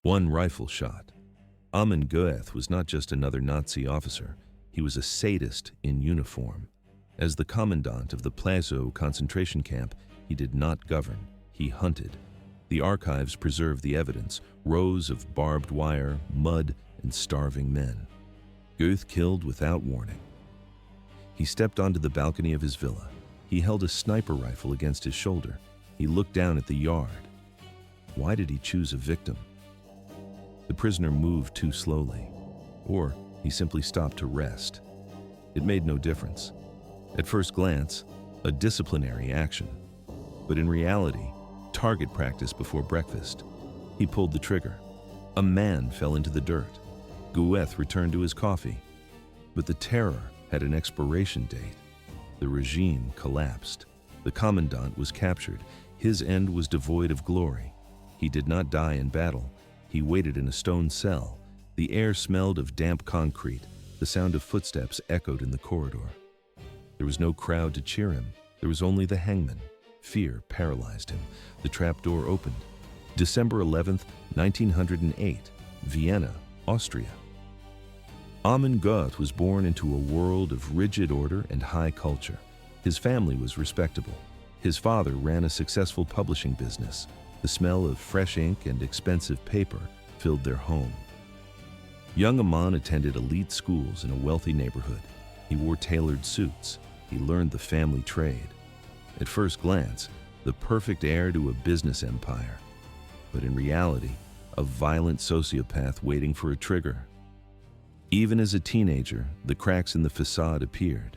One rifle shot. Amon Göth was not just another Nazi officer, he was a sadist in uniform. As the commandant of the Płaszów concentration camp, he did not govern, he hunted. The archives preserve the evidence, rows of barbed wire, mud, and starving men. Goeth killed without warning. He stepped onto the balcony of his villa. He held a sniper rifle against his shoulder. He looked down at the yard. Why did he choose a victim? The prisoner moved too slowly, or he simply stopped to rest. It made no difference. At first glance, a disciplinary action. But in reality, target practice before breakfast. He pulled the trigger. A man fell into the dirt. Goeth returned to his coffee. But the terror had an expiration date. The regime collapsed. The commandant was captured. His end was devoid of glory. He did not die in battle. He waited in a stone cell. The air smelled of damp concrete. The sound of footsteps echoed in the corridor. There was no crowd to cheer him. There was only the hangman. Fear paralyzed him. The trapdoor opened. December 11th, 1908, Vienna, Austria. Amon Göth was born into a world of rigid order and high culture. His family was respectable. His father ran a successful publishing business. The smell of fresh ink and expensive paper filled their home. Young Amon attended elite schools in a wealthy neighborhood. He wore tailored suits. He learned the family trade. At first glance, the perfect heir to a business empire. But in reality, a violent sociopath waiting for a trigger. Even as a teenager, the cracks in the facade appeared.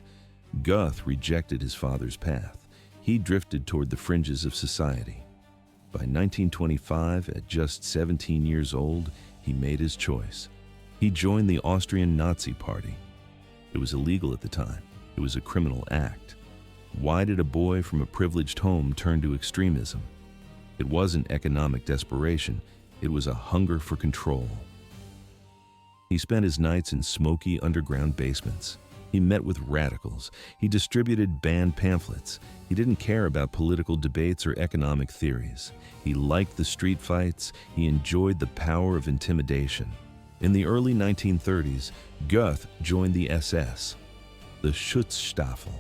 Göth rejected his father's path. He drifted toward the fringes of society. By 1925, at just 17 years old, he made his choice. He joined the Austrian Nazi Party. It was illegal at the time. It was a criminal act. Why did a boy from a privileged home turn to extremism? It wasn't economic desperation. It was a hunger for control. He spent his nights in smoky underground basements. He met with radicals. He distributed banned pamphlets. He didn't care about political debates or economic theories. He liked the street fights. He enjoyed the power of intimidation. In the early 1930s, Goeth joined the SS, the Schutzstaffel.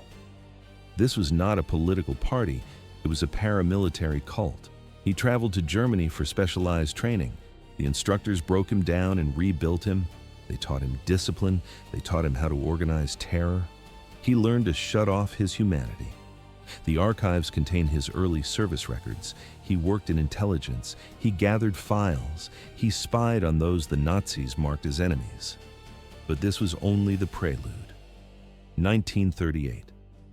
This was not a political party. It was a paramilitary cult. He traveled to Germany for specialized training. The instructors broke him down and rebuilt him. They taught him discipline. They taught him how to organize terror. He learned to shut off his humanity. The archives contain his early service records. He worked in intelligence. He gathered files. He spied on those the Nazis marked as enemies. But this was only the prelude. 1938.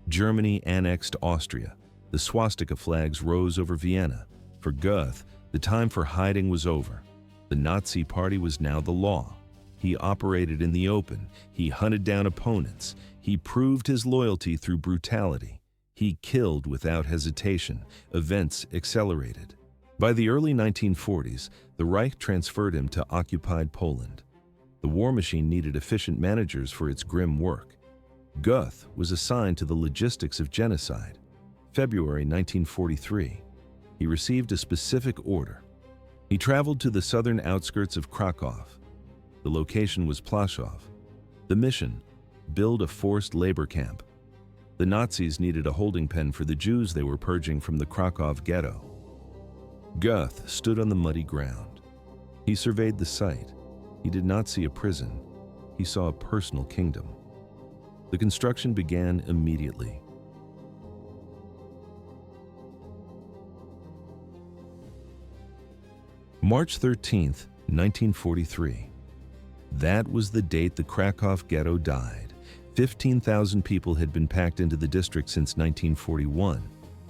Germany annexed Austria. The swastika flags rose over Vienna. For Goeth, the time for hiding was over. The Nazi Party was now the law. He operated in the open. He hunted down opponents. He proved his loyalty through brutality. He killed without hesitation. Events accelerated. By the early 1940s, the Reich transferred him to occupied Poland. The war machine needed efficient managers for its grim work. Goeth was assigned to the logistics of genocide. February 1943. He received a specific order. He traveled to the southern outskirts of Kraków. The location was Płaszów. The mission: build a forced labor camp. The Nazis needed a holding pen for the Jews they were purging from the Kraków Ghetto. Goeth stood on the muddy ground. He surveyed the site. He did not see a prison. He saw a personal kingdom. The construction began immediately. March 13th, 1943. That was the date the Kraków Ghetto died. 15,000 people had been packed into the district since 1941.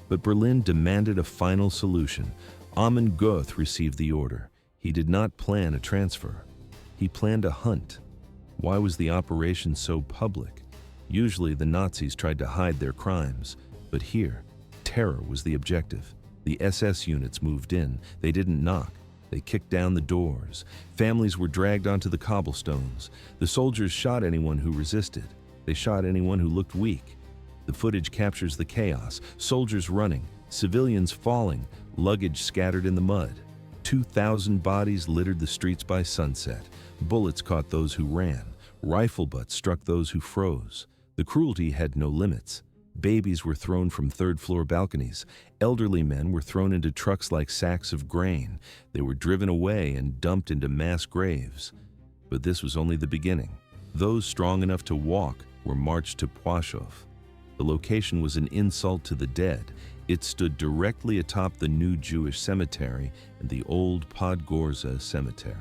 But Berlin demanded a final solution. Amon Göth received the order. He did not plan a transfer. He planned a hunt. Why was the operation so public? Usually the Nazis tried to hide their crimes, but here, terror was the objective. The SS units moved in. They didn't knock. They kicked down the doors. Families were dragged onto the cobblestones. The soldiers shot anyone who resisted. They shot anyone who looked weak. The footage captures the chaos: soldiers running, civilians falling, luggage scattered in the mud. 2,000 bodies littered the streets by sunset. Bullets caught those who ran. Rifle butts struck those who froze. The cruelty had no limits. Babies were thrown from third-floor balconies. Elderly men were thrown into trucks like sacks of grain. They were driven away and dumped into mass graves. But this was only the beginning. Those strong enough to walk were marched to Płaszów. The location was an insult to the dead. It stood directly atop the new Jewish cemetery and the old Podgorza cemetery.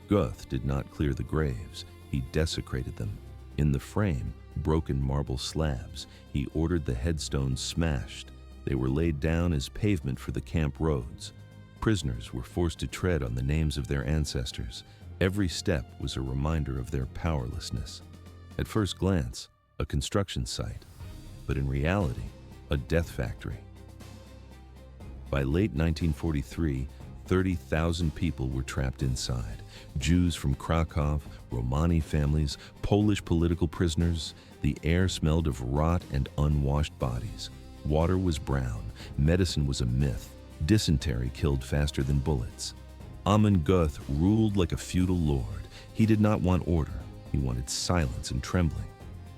Goeth did not clear the graves. He desecrated them. In the frame, broken marble slabs. He ordered the headstones smashed. They were laid down as pavement for the camp roads. Prisoners were forced to tread on the names of their ancestors. Every step was a reminder of their powerlessness. At first glance, a construction site, but in reality, a death factory. By late 1943, 30,000 people were trapped inside. Jews from Kraków, Romani families, Polish political prisoners. The air smelled of rot and unwashed bodies. Water was brown. Medicine was a myth. Dysentery killed faster than bullets. Amon Göth ruled like a feudal lord. He did not want order. He wanted silence and trembling.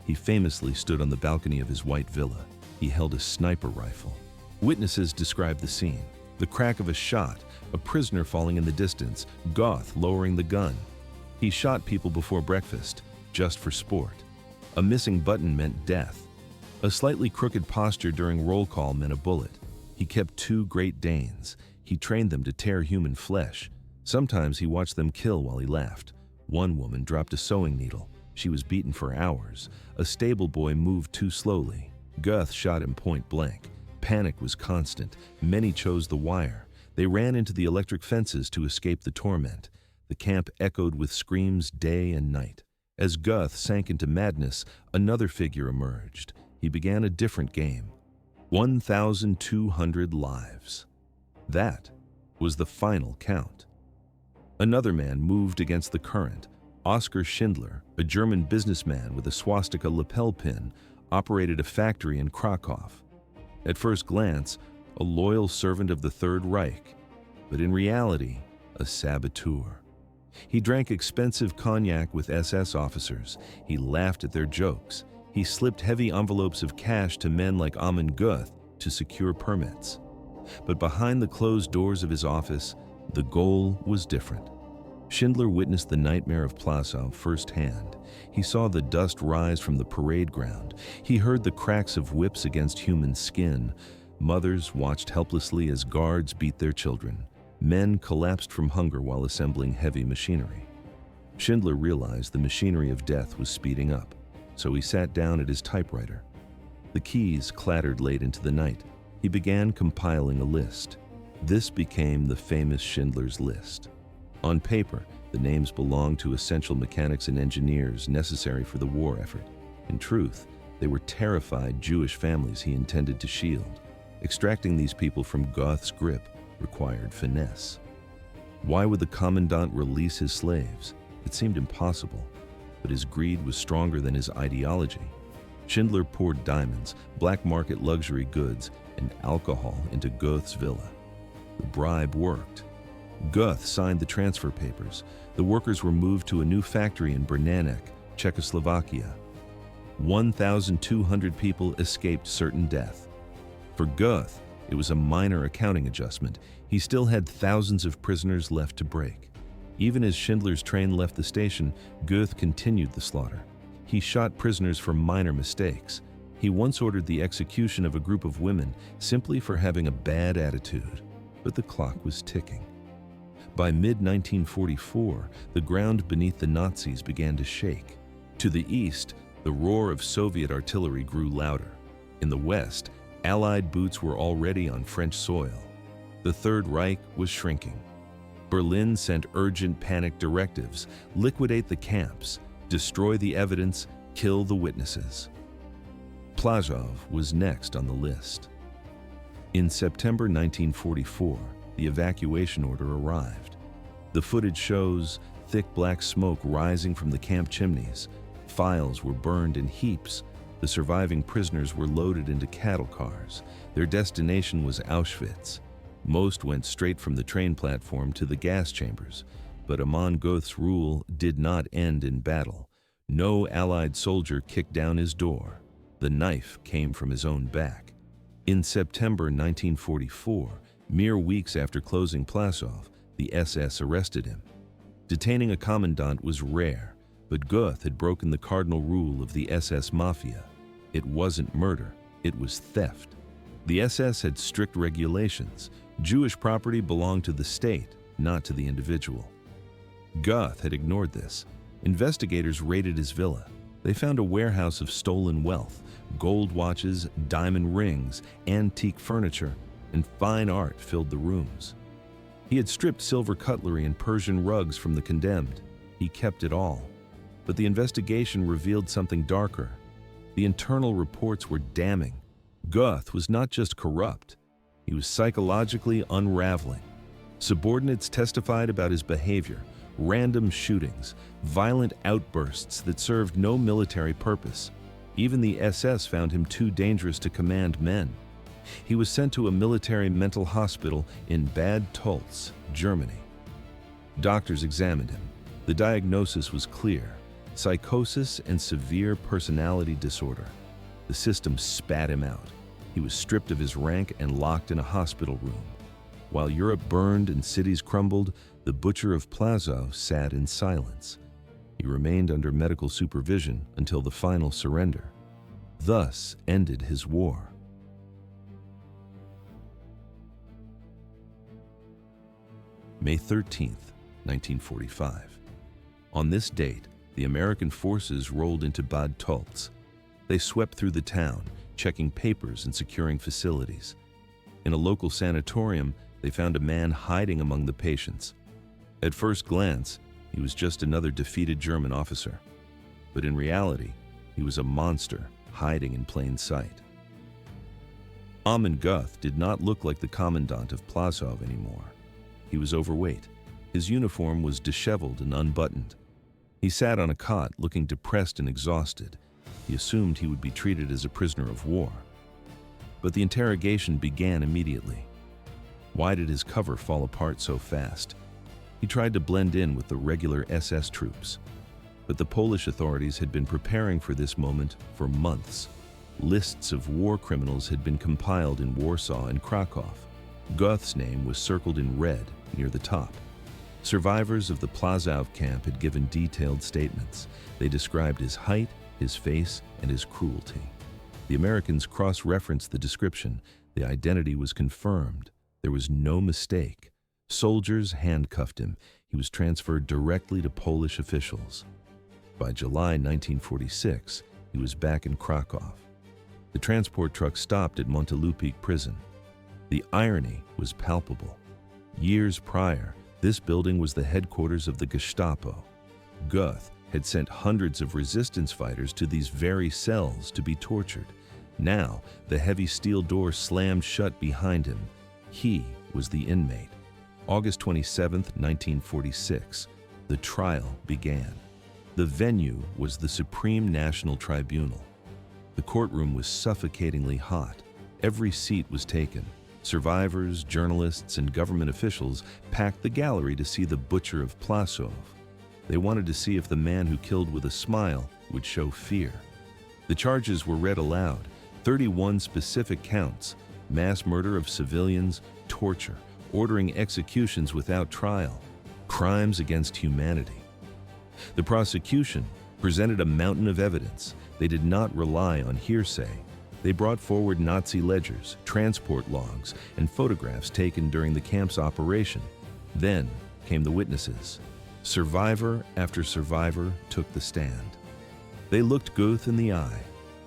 He famously stood on the balcony of his white villa. He held a sniper rifle. Witnesses described the scene. The crack of a shot, a prisoner falling in the distance, Goeth lowering the gun. He shot people before breakfast, just for sport. A missing button meant death. A slightly crooked posture during roll call meant a bullet. He kept 2 Great Danes. He trained them to tear human flesh. Sometimes he watched them kill while he laughed. One woman dropped a sewing needle. She was beaten for hours. A stable boy moved too slowly. Goeth shot him point blank. Panic was constant. Many chose the wire. They ran into the electric fences to escape the torment. The camp echoed with screams day and night. As Goeth sank into madness, another figure emerged. He began a different game. 1,200 lives. That was the final count. Another man moved against the current. Oskar Schindler, a German businessman with a swastika lapel pin, operated a factory in Kraków. At first glance, a loyal servant of the Third Reich, but in reality, a saboteur. He drank expensive cognac with SS officers. He laughed at their jokes. He slipped heavy envelopes of cash to men like Amon Göth to secure permits. But behind the closed doors of his office, the goal was different. Schindler witnessed the nightmare of Płaszów firsthand. He saw the dust rise from the parade ground. He heard the cracks of whips against human skin. Mothers watched helplessly as guards beat their children. Men collapsed from hunger while assembling heavy machinery. Schindler realized the machinery of death was speeding up, so he sat down at his typewriter. The keys clattered late into the night. He began compiling a list. This became the famous Schindler's List. On paper, the names belonged to essential mechanics and engineers necessary for the war effort. In truth, they were terrified Jewish families he intended to shield. Extracting these people from Goeth's grip required finesse. Why would the commandant release his slaves? It seemed impossible, but his greed was stronger than his ideology. Schindler poured diamonds, black market luxury goods, and alcohol into Goeth's villa. The bribe worked. Goeth signed the transfer papers. The workers were moved to a new factory in Branánek, Czechoslovakia. 1,200 people escaped certain death. For Goeth, it was a minor accounting adjustment. He still had thousands of prisoners left to break. Even as Schindler's train left the station, Goeth continued the slaughter. He shot prisoners for minor mistakes. He once ordered the execution of a group of women simply for having a bad attitude. But the clock was ticking. By mid-1944, the ground beneath the Nazis began to shake. To the east, the roar of Soviet artillery grew louder. In the west, Allied boots were already on French soil. The Third Reich was shrinking. Berlin sent urgent panic directives: liquidate the camps, destroy the evidence, kill the witnesses. Płaszów was next on the list. In September 1944, the evacuation order arrived. The footage shows thick black smoke rising from the camp chimneys. Files were burned in heaps. The surviving prisoners were loaded into cattle cars. Their destination was Auschwitz. Most went straight from the train platform to the gas chambers, but Amon Göth's rule did not end in battle. No Allied soldier kicked down his door. The knife came from his own back. In September 1944, mere weeks after closing Płaszów, the SS arrested him. Detaining a commandant was rare, but Goeth had broken the cardinal rule of the SS mafia. It wasn't murder, it was theft. The SS had strict regulations. Jewish property belonged to the state, not to the individual. Goeth had ignored this. Investigators raided his villa. They found a warehouse of stolen wealth, gold watches, diamond rings, antique furniture, and fine art filled the rooms. He had stripped silver cutlery and Persian rugs from the condemned. He kept it all. But the investigation revealed something darker. The internal reports were damning. Goeth was not just corrupt, he was psychologically unraveling. Subordinates testified about his behavior, random shootings, violent outbursts that served no military purpose. Even the SS found him too dangerous to command men. He was sent to a military mental hospital in Bad Tölz, Germany. Doctors examined him. The diagnosis was clear: psychosis and severe personality disorder. The system spat him out. He was stripped of his rank and locked in a hospital room. While Europe burned and cities crumbled, the butcher of Płaszów sat in silence. He remained under medical supervision until the final surrender. Thus ended his war. May 13th, 1945. On this date, the American forces rolled into Bad Tölz. They swept through the town, checking papers and securing facilities. In a local sanatorium, they found a man hiding among the patients. At first glance, he was just another defeated German officer. But in reality, he was a monster hiding in plain sight. Amon Göth did not look like the commandant of Płaszów anymore. He was overweight. His uniform was disheveled and unbuttoned. He sat on a cot looking depressed and exhausted. He assumed he would be treated as a prisoner of war. But the interrogation began immediately. Why did his cover fall apart so fast? He tried to blend in with the regular SS troops. But the Polish authorities had been preparing for this moment for months. Lists of war criminals had been compiled in Warsaw and Kraków. Goeth's name was circled in red near the top. Survivors of the Płaszów camp had given detailed statements. They described his height, his face, and his cruelty. The Americans cross-referenced the description. The identity was confirmed. There was no mistake. Soldiers handcuffed him. He was transferred directly to Polish officials. By July 1946, he was back in Kraków. The transport truck stopped at Montelupik prison. The irony was palpable. Years prior, this building was the headquarters of the Gestapo. Goeth had sent hundreds of resistance fighters to these very cells to be tortured. Now, the heavy steel door slammed shut behind him. He was the inmate. August 27, 1946, the trial began. The venue was the Supreme National Tribunal. The courtroom was suffocatingly hot. Every seat was taken. Survivors, journalists, and government officials packed the gallery to see the butcher of Płaszów. They wanted to see if the man who killed with a smile would show fear. The charges were read aloud, 31 specific counts: mass murder of civilians, torture, ordering executions without trial, crimes against humanity. The prosecution presented a mountain of evidence. They did not rely on hearsay. They brought forward Nazi ledgers, transport logs, and photographs taken during the camp's operation. Then came the witnesses. Survivor after survivor took the stand. They looked Goeth in the eye.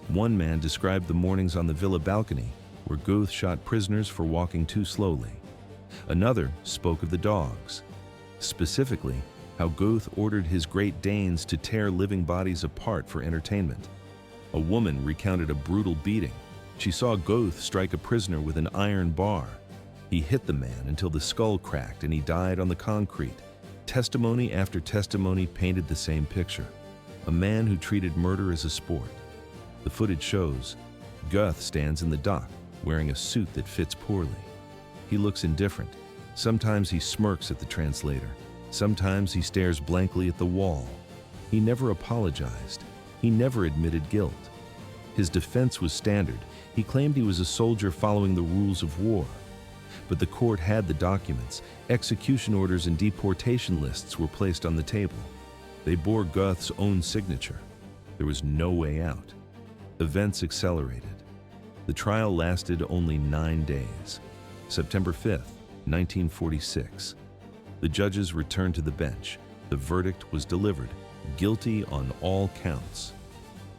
One man described the mornings on the villa balcony where Goeth shot prisoners for walking too slowly. Another spoke of the dogs. Specifically, how Goeth ordered his Great Danes to tear living bodies apart for entertainment. A woman recounted a brutal beating. She saw Goeth strike a prisoner with an iron bar. He hit the man until the skull cracked and he died on the concrete. Testimony after testimony painted the same picture. A man who treated murder as a sport. The footage shows Goeth stands in the dock wearing a suit that fits poorly. He looks indifferent. Sometimes he smirks at the translator. Sometimes he stares blankly at the wall. He never apologized. He never admitted guilt. His defense was standard. He claimed he was a soldier following the rules of war. But the court had the documents. Execution orders and deportation lists were placed on the table. They bore Goeth's own signature. There was no way out. Events accelerated. The trial lasted only 9 days. September 5th, 1946. The judges returned to the bench. The verdict was delivered, guilty on all counts.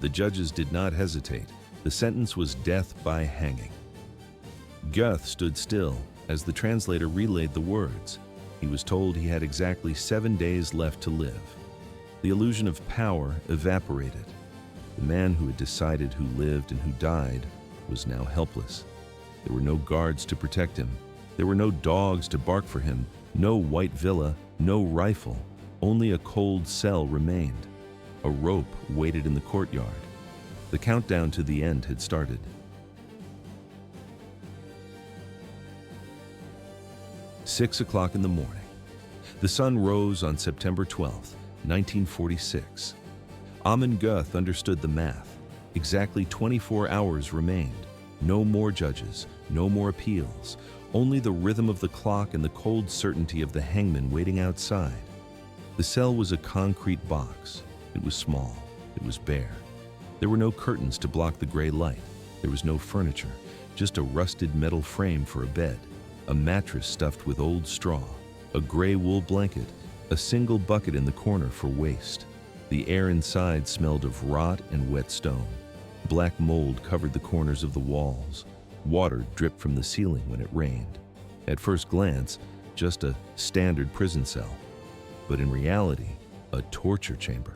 The judges did not hesitate. The sentence was death by hanging. Goeth stood still as the translator relayed the words. He was told he had exactly 7 days left to live. The illusion of power evaporated. The man who had decided who lived and who died was now helpless. There were no guards to protect him. There were no dogs to bark for him, no white villa, no rifle. Only a cold cell remained. A rope waited in the courtyard. The countdown to the end had started. Six o'clock in the morning. The sun rose on September 12th, 1946. Amon Göth understood the math. Exactly 24 hours remained. No more judges, no more appeals. Only the rhythm of the clock and the cold certainty of the hangman waiting outside. The cell was a concrete box. It was small. It was bare. There were no curtains to block the gray light. There was no furniture, just a rusted metal frame for a bed, a mattress stuffed with old straw, a gray wool blanket, a single bucket in the corner for waste. The air inside smelled of rot and wet stone. Black mold covered the corners of the walls. Water dripped from the ceiling when it rained. At first glance, just a standard prison cell, but in reality, a torture chamber.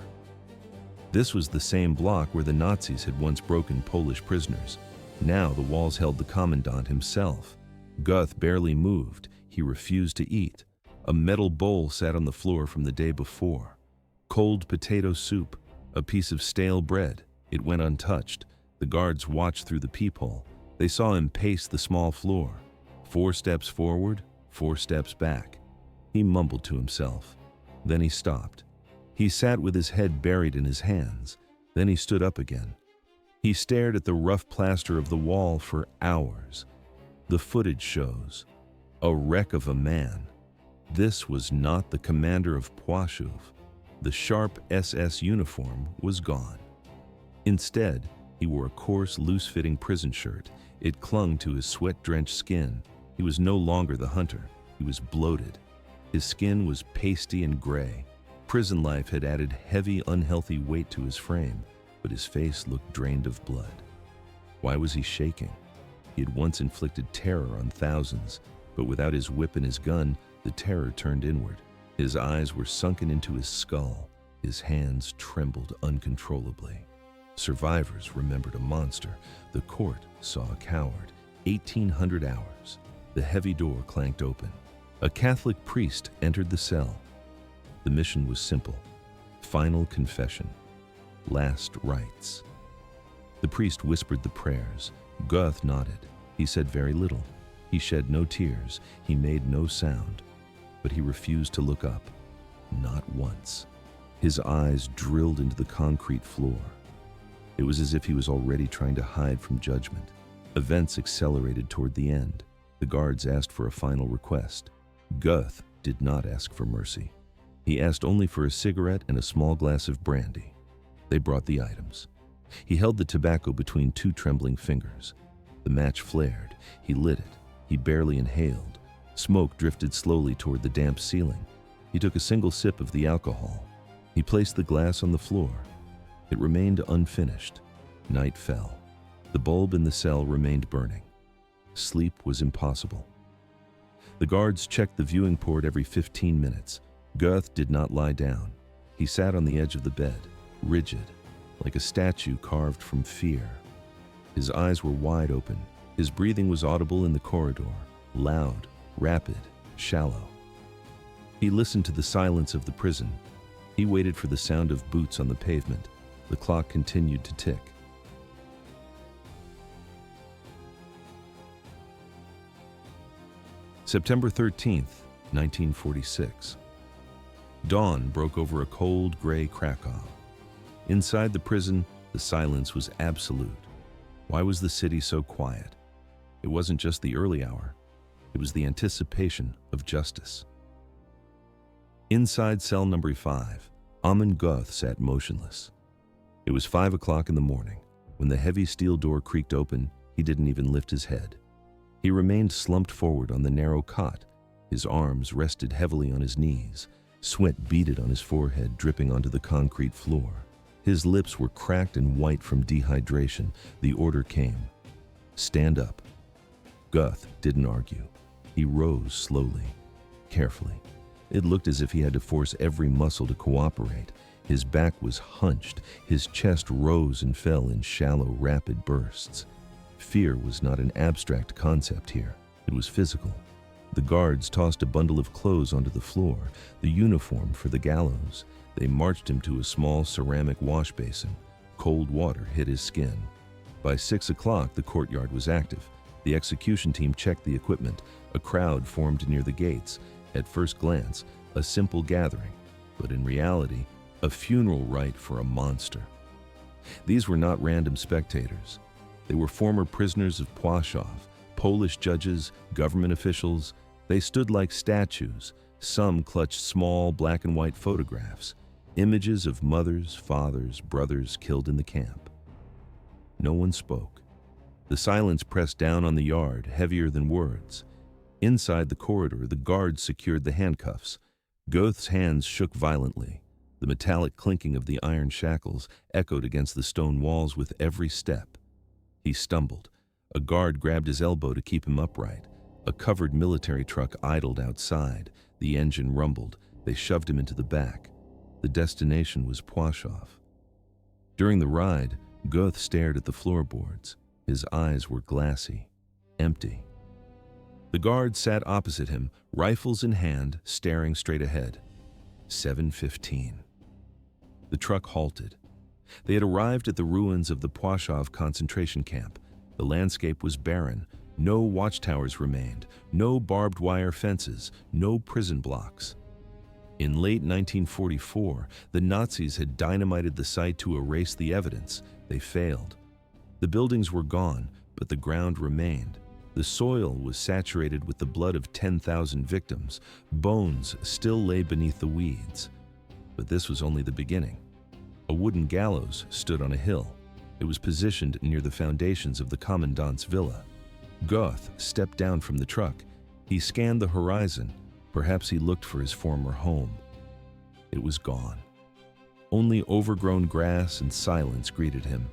This was the same block where the Nazis had once broken Polish prisoners. Now the walls held the commandant himself. Goeth barely moved. He refused to eat. A metal bowl sat on the floor from the day before. Cold potato soup, a piece of stale bread. It went untouched. The guards watched through the peephole. They saw him pace the small floor. 4 steps forward, 4 steps back. He mumbled to himself. Then he stopped. He sat with his head buried in his hands. Then he stood up again. He stared at the rough plaster of the wall for hours. The footage shows a wreck of a man. This was not the commander of Płaszów. The sharp SS uniform was gone. Instead, he wore a coarse, loose-fitting prison shirt. It clung to his sweat-drenched skin. He was no longer the hunter. He was bloated. His skin was pasty and gray. Prison life had added heavy, unhealthy weight to his frame, but his face looked drained of blood. Why was he shaking? He had once inflicted terror on thousands, but without his whip and his gun, the terror turned inward. His eyes were sunken into his skull. His hands trembled uncontrollably. Survivors remembered a monster. The court saw a coward. 1800 hours. The heavy door clanked open. A Catholic priest entered the cell. The mission was simple. Final confession. Last rites. The priest whispered the prayers. Goeth nodded. He said very little. He shed no tears. He made no sound. But he refused to look up. Not once. His eyes drilled into the concrete floor. It was as if he was already trying to hide from judgment. Events accelerated toward the end. The guards asked for a final request. Goeth did not ask for mercy. He asked only for a cigarette and a small glass of brandy. They brought the items. He held the tobacco between 2 trembling fingers. The match flared. He lit it. He barely inhaled. Smoke drifted slowly toward the damp ceiling. He took a single sip of the alcohol. He placed the glass on the floor. It remained unfinished. Night fell. The bulb in the cell remained burning. Sleep was impossible. The guards checked the viewing port every 15 minutes. Goeth did not lie down. He sat on the edge of the bed, rigid, like a statue carved from fear. His eyes were wide open. His breathing was audible in the corridor, loud, rapid, shallow. He listened to the silence of the prison. He waited for the sound of boots on the pavement. The clock continued to tick. September 13th, 1946. Dawn broke over a cold, gray Kraków. Inside the prison, the silence was absolute. Why was the city so quiet? It wasn't just the early hour. It was the anticipation of justice. Inside cell number 5, Amon Göth sat motionless. It was 5 o'clock in the morning. When the heavy steel door creaked open, he didn't even lift his head. He remained slumped forward on the narrow cot. His arms rested heavily on his knees. Sweat beaded on his forehead, dripping onto the concrete floor. His lips were cracked and white from dehydration. The order came. Stand up. Göth didn't argue. He rose slowly, carefully. It looked as if he had to force every muscle to cooperate. His back was hunched. His chest rose and fell in shallow, rapid bursts. Fear was not an abstract concept here. It was physical. The guards tossed a bundle of clothes onto the floor, the uniform for the gallows. They marched him to a small ceramic wash basin. Cold water hit his skin. By 6 o'clock, the courtyard was active. The execution team checked the equipment. A crowd formed near the gates. At first glance, a simple gathering, but in reality, a funeral rite for a monster. These were not random spectators. They were former prisoners of Płaszów, Polish judges, government officials. They stood like statues. Some clutched small black and white photographs, images of mothers, fathers, brothers killed in the camp. No one spoke. The silence pressed down on the yard, heavier than words. Inside the corridor, the guards secured the handcuffs. Goeth's hands shook violently. The metallic clinking of the iron shackles echoed against the stone walls with every step. He stumbled. A guard grabbed his elbow to keep him upright. A covered military truck idled outside. The engine rumbled. They shoved him into the back. The destination was Płaszów. During the ride, Goeth stared at the floorboards. His eyes were glassy, empty. The guards sat opposite him, rifles in hand, staring straight ahead. 7:15. The truck halted. They had arrived at the ruins of the Płaszów concentration camp. The landscape was barren. No watchtowers remained, no barbed wire fences, no prison blocks. In late 1944, the Nazis had dynamited the site to erase the evidence. They failed. The buildings were gone, but the ground remained. The soil was saturated with the blood of 10,000 victims. Bones still lay beneath the weeds. But this was only the beginning. A wooden gallows stood on a hill. It was positioned near the foundations of the Commandant's villa. Goeth stepped down from the truck. He scanned the horizon. Perhaps he looked for his former home. It was gone. Only overgrown grass and silence greeted him.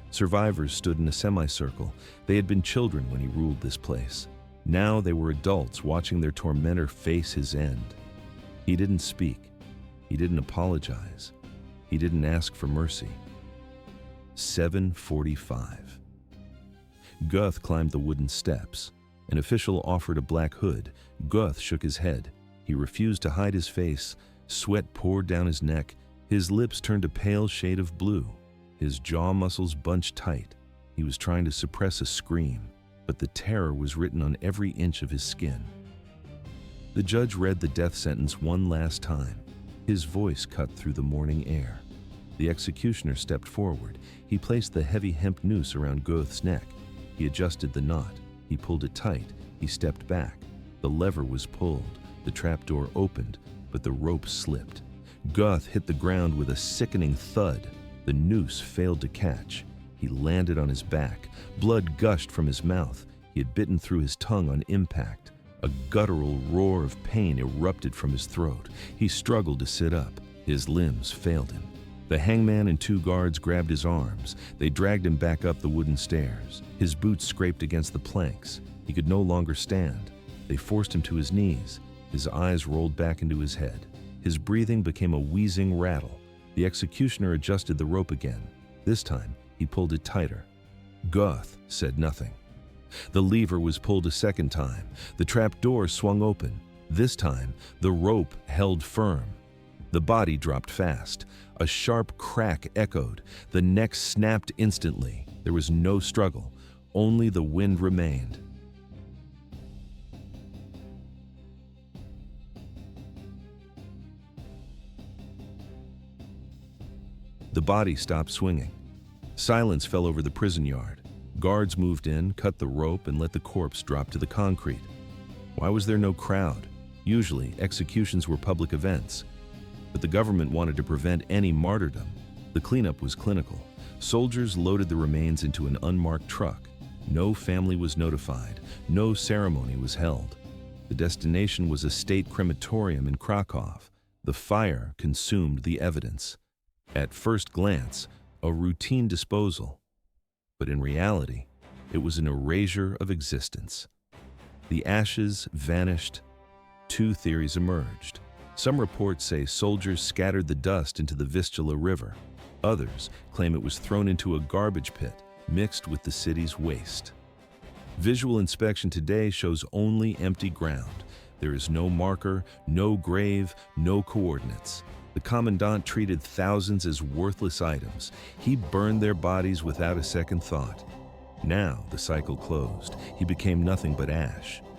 Survivors stood in a semicircle. They had been children when he ruled this place. Now they were adults watching their tormentor face his end. He didn't speak. He didn't apologize. He didn't ask for mercy. 7:45. Goeth climbed the wooden steps. An official offered a black hood. Goeth shook his head. He refused to hide his face. Sweat poured down his neck. His lips turned a pale shade of blue. His jaw muscles bunched tight. He was trying to suppress a scream, but the terror was written on every inch of his skin. The judge read the death sentence one last time. His voice cut through the morning air. The executioner stepped forward. He placed the heavy hemp noose around Goeth's neck. He adjusted the knot. He pulled it tight. He stepped back. The lever was pulled. The trapdoor opened, but the rope slipped. Goeth hit the ground with a sickening thud. The noose failed to catch. He landed on his back. Blood gushed from his mouth. He had bitten through his tongue on impact. A guttural roar of pain erupted from his throat. He struggled to sit up. His limbs failed him. The hangman and 2 guards grabbed his arms. They dragged him back up the wooden stairs. His boots scraped against the planks. He could no longer stand. They forced him to his knees. His eyes rolled back into his head. His breathing became a wheezing rattle. The executioner adjusted the rope again. This time, he pulled it tighter. Goeth said nothing. The lever was pulled a second time. The trap door swung open. This time, the rope held firm. The body dropped fast. A sharp crack echoed. The neck snapped instantly. There was no struggle. Only the wind remained. The body stopped swinging. Silence fell over the prison yard. Guards moved in, cut the rope, and let the corpse drop to the concrete. Why was there no crowd? Usually, executions were public events. But the government wanted to prevent any martyrdom. The cleanup was clinical. Soldiers loaded the remains into an unmarked truck. No family was notified. No ceremony was held. The destination was a state crematorium in Kraków. The fire consumed the evidence. At first glance, a routine disposal. But in reality, it was an erasure of existence. The ashes vanished. Two theories emerged. Some reports say soldiers scattered the dust into the Vistula River. Others claim it was thrown into a garbage pit mixed with the city's waste. Visual inspection today shows only empty ground. There is no marker, no grave, no coordinates. The Commandant treated thousands as worthless items. He burned their bodies without a second thought. Now the cycle closed. He became nothing but ash.